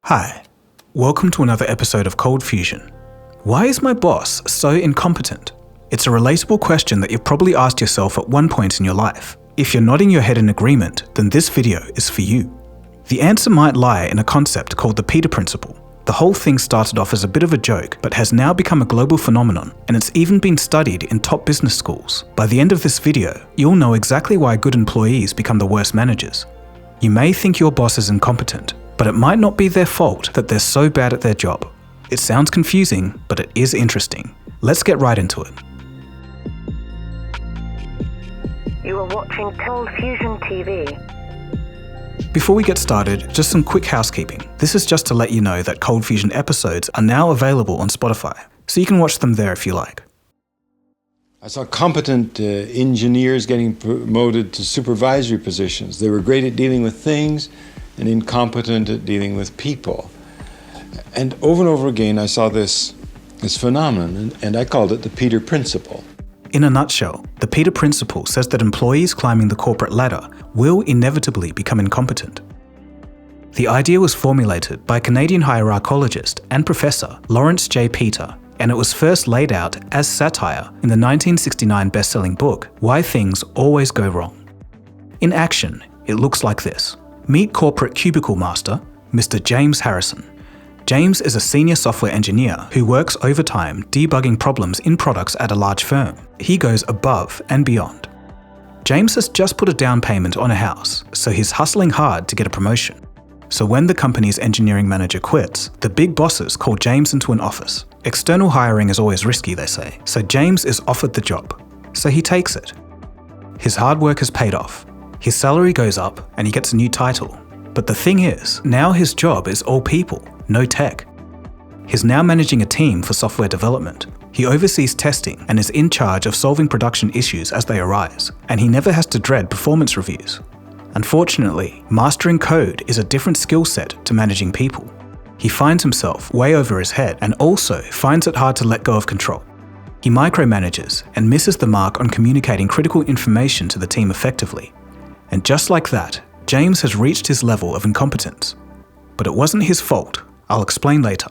Hi, welcome to another episode of ColdFusion. Why is my boss so incompetent? It's a relatable question that you've probably asked yourself at one point in your life. If you're nodding your head in agreement, then this video is for you. The answer might lie in a concept called the Peter Principle. The whole thing started off as a bit of a joke, but has now become a global phenomenon, and it's even been studied in top business schools. By the end of this video, you'll know exactly why good employees become the worst managers. You may think your boss is incompetent, but it might not be their fault that they're so bad at their job. It sounds confusing, but it is interesting. Let's get right into it. You are watching ColdFusion TV. Before we get started, just some quick housekeeping. This is just to let you know that ColdFusion episodes are now available on Spotify, so you can watch them there if you like. I saw competent engineers getting promoted to supervisory positions. They were great at dealing with things and incompetent at dealing with people. And over again, I saw this phenomenon, and I called it the Peter Principle. In a nutshell, the Peter Principle says that employees climbing the corporate ladder will inevitably become incompetent. The idea was formulated by Canadian hierarchologist and professor Lawrence J. Peter, and it was first laid out as satire in the 1969 best-selling book, Why Things Always Go Wrong. In action, it looks like this. Meet corporate cubicle master, Mr. James Harrison. James is a senior software engineer who works overtime debugging problems in products at a large firm. He goes above and beyond. James has just put a down payment on a house, so he's hustling hard to get a promotion. So when the company's engineering manager quits, the big bosses call James into an office. External hiring is always risky, they say, so James is offered the job. So he takes it. His hard work has paid off. His salary goes up and he gets a new title. But the thing is, now his job is all people, no tech. He's now managing a team for software development. He oversees testing and is in charge of solving production issues as they arise, and he never has to dread performance reviews. Unfortunately, mastering code is a different skill set to managing people. He finds himself way over his head and also finds it hard to let go of control. He micromanages and misses the mark on communicating critical information to the team effectively. And just like that, James has reached his level of incompetence. But it wasn't his fault. I'll explain later.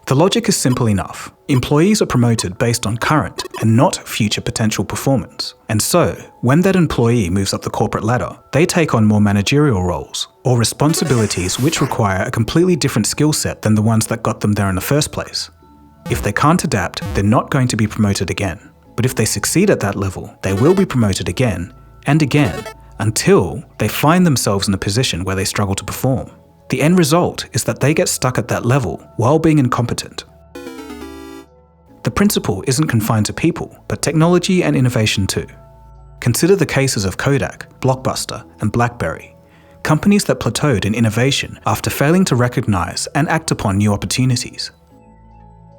The logic is simple enough. Employees are promoted based on current and not future potential performance. And so, when that employee moves up the corporate ladder, they take on more managerial roles or responsibilities which require a completely different skill set than the ones that got them there in the first place. If they can't adapt, they're not going to be promoted again. But if they succeed at that level, they will be promoted again and again until they find themselves in a position where they struggle to perform. The end result is that they get stuck at that level while being incompetent. The principle isn't confined to people, but technology and innovation too. Consider the cases of Kodak, Blockbuster, and BlackBerry, companies that plateaued in innovation after failing to recognize and act upon new opportunities.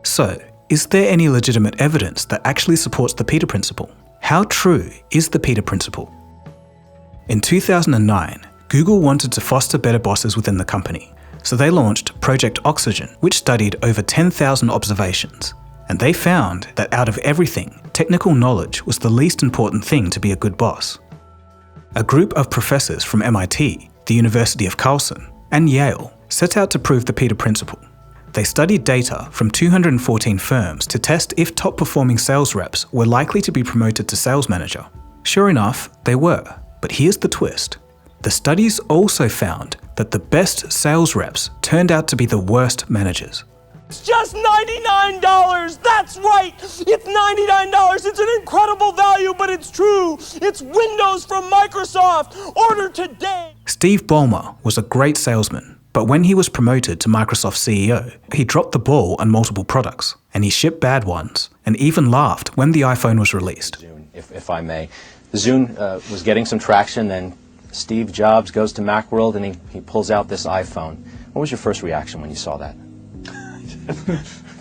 So, is there any legitimate evidence that actually supports the Peter Principle? How true is the Peter Principle? In 2009, Google wanted to foster better bosses within the company, so they launched Project Oxygen, which studied over 10,000 observations. And they found that out of everything, technical knowledge was the least important thing to be a good boss. A group of professors from MIT, the University of Carlson, and Yale set out to prove the Peter Principle. They studied data from 214 firms to test if top-performing sales reps were likely to be promoted to sales manager. Sure enough, they were. But here's the twist. The studies also found that the best sales reps turned out to be the worst managers. It's just $99! That's right! It's $99! It's an incredible value, but it's true! It's Windows from Microsoft! Order today! Steve Ballmer was a great salesman. But when he was promoted to Microsoft CEO, he dropped the ball on multiple products, and he shipped bad ones, and even laughed when the iPhone was released. If I may. The Zune was getting some traction, then Steve Jobs goes to Macworld and he pulls out this iPhone. What was your first reaction when you saw that?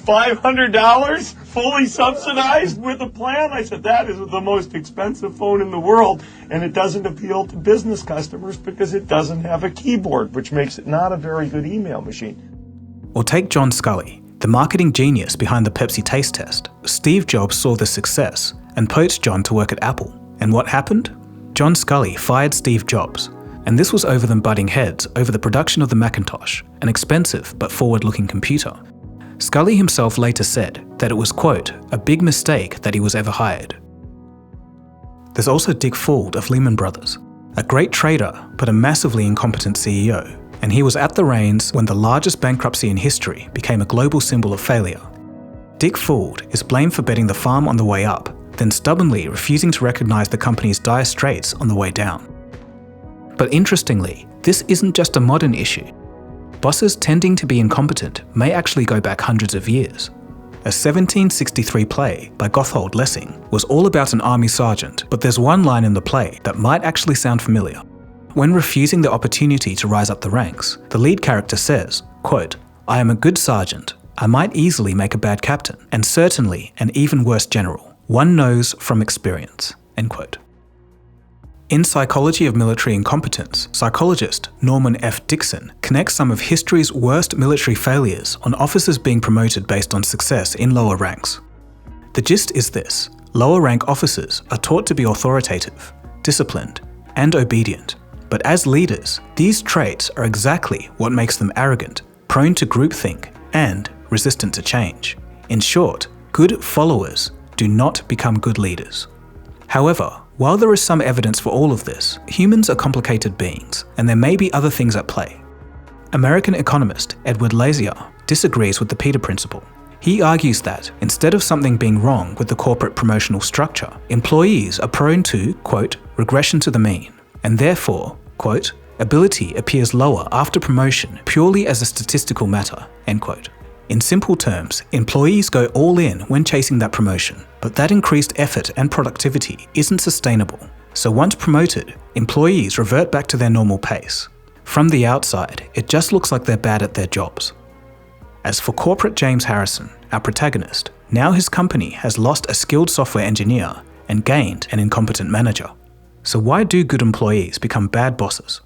$500? Fully subsidized with a plan? I said, that is the most expensive phone in the world, and it doesn't appeal to business customers because it doesn't have a keyboard, which makes it not a very good email machine. Or take John Scully, the marketing genius behind the Pepsi taste test. Steve Jobs saw the success and poached John to work at Apple. And what happened? John Sculley fired Steve Jobs, and this was over them butting heads over the production of the Macintosh, an expensive but forward-looking computer. Sculley himself later said that it was, quote, a big mistake that he was ever hired. There's also Dick Fuld of Lehman Brothers, a great trader but a massively incompetent CEO, and he was at the reins when the largest bankruptcy in history became a global symbol of failure. Dick Fuld is blamed for betting the farm on the way up, then stubbornly refusing to recognise the company's dire straits on the way down. But interestingly, this isn't just a modern issue. Bosses tending to be incompetent may actually go back hundreds of years. A 1763 play by Gotthold Lessing was all about an army sergeant, but there's one line in the play that might actually sound familiar. When refusing the opportunity to rise up the ranks, the lead character says, quote, I am a good sergeant. I might easily make a bad captain, and certainly an even worse general. One knows from experience, end quote. In Psychology of Military Incompetence, psychologist Norman F. Dixon connects some of history's worst military failures on officers being promoted based on success in lower ranks. The gist is this: lower rank officers are taught to be authoritative, disciplined, and obedient. But as leaders, these traits are exactly what makes them arrogant, prone to groupthink, and resistant to change. In short, good followers do not become good leaders. However, while there is some evidence for all of this, humans are complicated beings, and there may be other things at play. American economist Edward Lazier disagrees with the Peter Principle. He argues that, instead of something being wrong with the corporate promotional structure, employees are prone to, quote, regression to the mean, and therefore, quote, ability appears lower after promotion purely as a statistical matter, end quote. In simple terms, employees go all in when chasing that promotion, but that increased effort and productivity isn't sustainable. So once promoted, employees revert back to their normal pace. From the outside, it just looks like they're bad at their jobs. As for corporate James Harrison, our protagonist, now his company has lost a skilled software engineer and gained an incompetent manager. So why do good employees become bad bosses?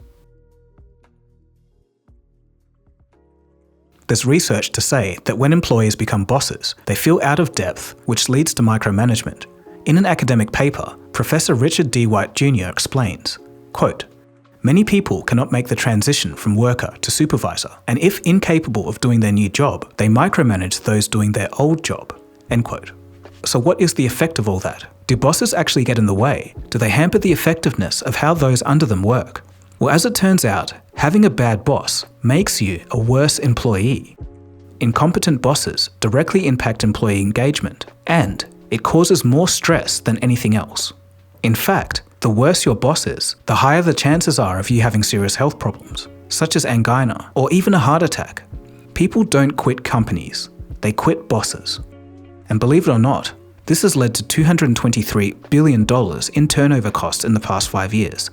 There's research to say that when employees become bosses, they feel out of depth, which leads to micromanagement. In an academic paper, Professor Richard D. White Jr. explains, quote, many people cannot make the transition from worker to supervisor, and if incapable of doing their new job, they micromanage those doing their old job, end quote. So what is the effect of all that? Do bosses actually get in the way? Do they hamper the effectiveness of how those under them work? Well, as it turns out, having a bad boss makes you a worse employee. Incompetent bosses directly impact employee engagement, and it causes more stress than anything else. In fact, the worse your boss is, the higher the chances are of you having serious health problems, such as angina or even a heart attack. People don't quit companies, they quit bosses. And believe it or not, this has led to $223 billion in turnover costs in the past 5 years.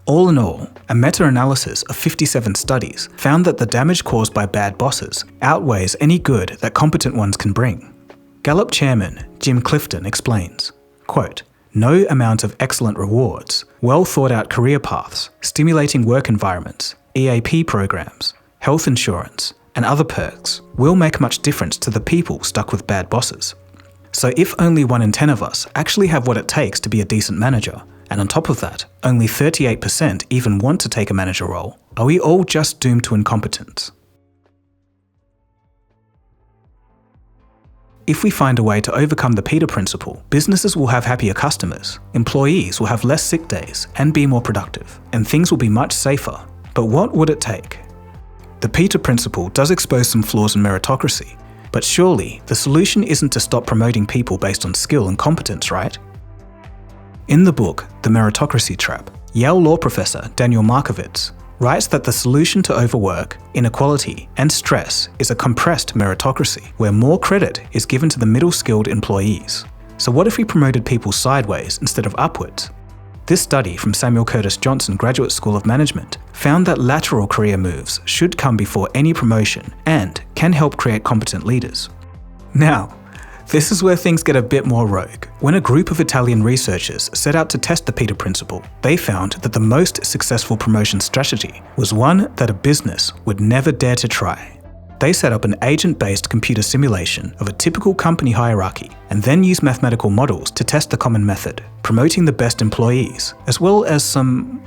All in all, a meta-analysis of 57 studies found that the damage caused by bad bosses outweighs any good that competent ones can bring. Gallup chairman Jim Clifton explains, quote, no amount of excellent rewards, well thought out career paths, stimulating work environments, EAP programs, health insurance, and other perks will make much difference to the people stuck with bad bosses. So if only 1 in 10 of us actually have what it takes to be a decent manager, and on top of that, only 38% even want to take a manager role, are we all just doomed to incompetence? If we find a way to overcome the Peter Principle, businesses will have happier customers, employees will have less sick days and be more productive, and things will be much safer. But what would it take? The Peter Principle does expose some flaws in meritocracy, but surely the solution isn't to stop promoting people based on skill and competence, right? In the book, The Meritocracy Trap, Yale law professor Daniel Markovits writes that the solution to overwork, inequality, and stress is a compressed meritocracy, where more credit is given to the middle-skilled employees. So what if we promoted people sideways instead of upwards? This study from Samuel Curtis Johnson Graduate School of Management found that lateral career moves should come before any promotion and can help create competent leaders. Now, this is where things get a bit more rogue. When a group of Italian researchers set out to test the Peter Principle, they found that the most successful promotion strategy was one that a business would never dare to try. They set up an agent-based computer simulation of a typical company hierarchy and then used mathematical models to test the common method, promoting the best employees, as well as some,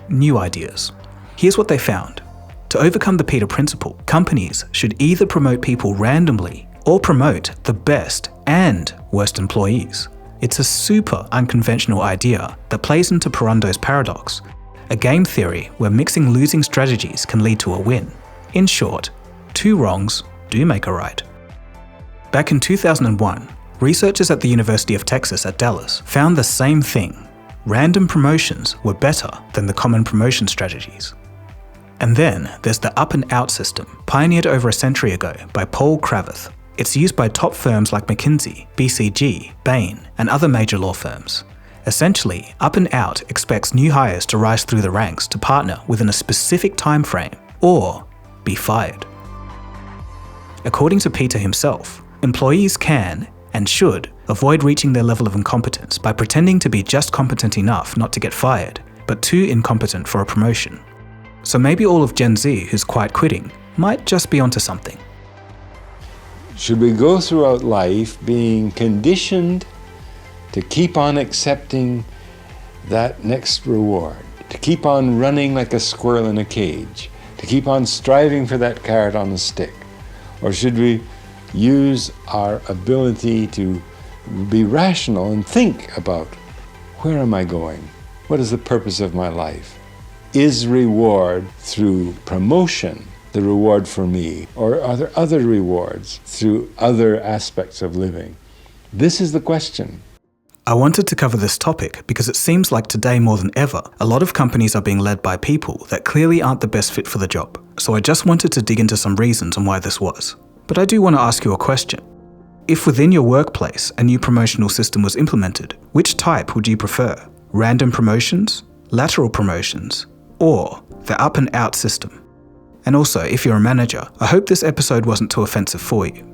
new ideas. Here's what they found. To overcome the Peter Principle, companies should either promote people randomly or promote the best and worst employees. It's a super unconventional idea that plays into Parundo's paradox, a game theory where mixing losing strategies can lead to a win. In short, 2 wrongs do make a right. Back in 2001, researchers at the University of Texas at Dallas found the same thing. Random promotions were better than the common promotion strategies. And then there's the up and out system, pioneered over a century ago by Paul Cravath. It's used by top firms like McKinsey, BCG, Bain, and other major law firms. Essentially, up and out expects new hires to rise through the ranks to partner within a specific time frame or be fired. According to Peter himself, employees can and should avoid reaching their level of incompetence by pretending to be just competent enough not to get fired, but too incompetent for a promotion. So maybe all of Gen Z who's quite quitting might just be onto something. Should we go throughout life being conditioned to keep on accepting that next reward, to keep on running like a squirrel in a cage, to keep on striving for that carrot on the stick? Or should we use our ability to be rational and think about, where am I going? What is the purpose of my life? Is reward through promotion the reward for me? Or are there other rewards through other aspects of living? This is the question. I wanted to cover this topic because it seems like today more than ever, a lot of companies are being led by people that clearly aren't the best fit for the job. So I just wanted to dig into some reasons on why this was. But I do want to ask you a question. If within your workplace a new promotional system was implemented, which type would you prefer? Random promotions, lateral promotions, or the up and out system? And also, if you're a manager, I hope this episode wasn't too offensive for you.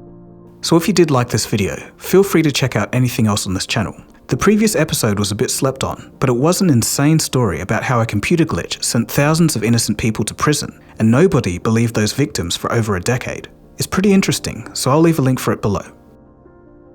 So if you did like this video, feel free to check out anything else on this channel. The previous episode was a bit slept on, but it was an insane story about how a computer glitch sent thousands of innocent people to prison, and nobody believed those victims for over a decade. It's pretty interesting, so I'll leave a link for it below.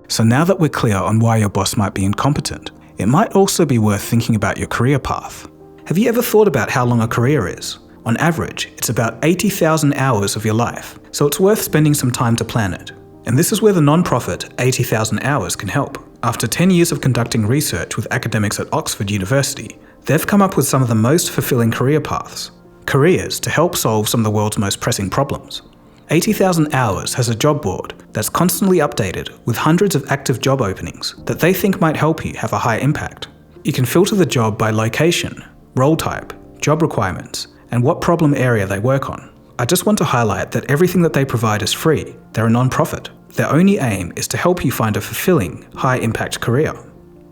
So now that we're clear on why your boss might be incompetent, it might also be worth thinking about your career path. Have you ever thought about how long a career is? On average, it's about 80,000 hours of your life, so it's worth spending some time to plan it. And this is where the non-profit 80,000 Hours can help. After 10 years of conducting research with academics at Oxford University, they've come up with some of the most fulfilling career paths. Careers to help solve some of the world's most pressing problems. 80,000 Hours has a job board that's constantly updated with hundreds of active job openings that they think might help you have a high impact. You can filter the job by location, role type, job requirements, and what problem area they work on. I just want to highlight that everything that they provide is free. They're a non-profit. Their only aim is to help you find a fulfilling, high-impact career.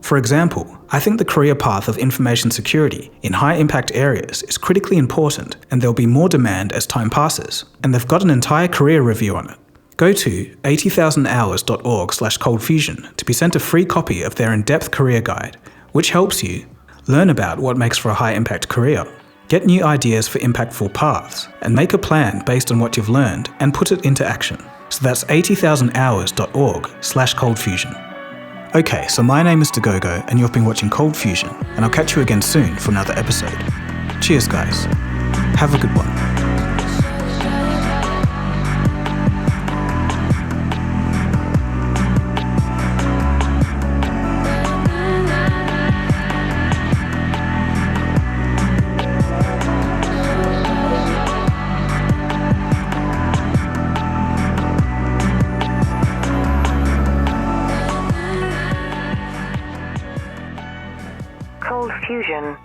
For example, I think the career path of information security in high-impact areas is critically important, and there'll be more demand as time passes, and they've got an entire career review on it. Go to 80,000hours.org/ColdFusion to be sent a free copy of their in-depth career guide, which helps you learn about what makes for a high-impact career, get new ideas for impactful paths, and make a plan based on what you've learned and put it into action. So that's 80,000hours.org/ColdFusion. Okay, so my name is Dagogo, and you've been watching ColdFusion, and I'll catch you again soon for another episode. Cheers, guys. Have a good one. ColdFusion.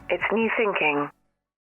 It's new thinking.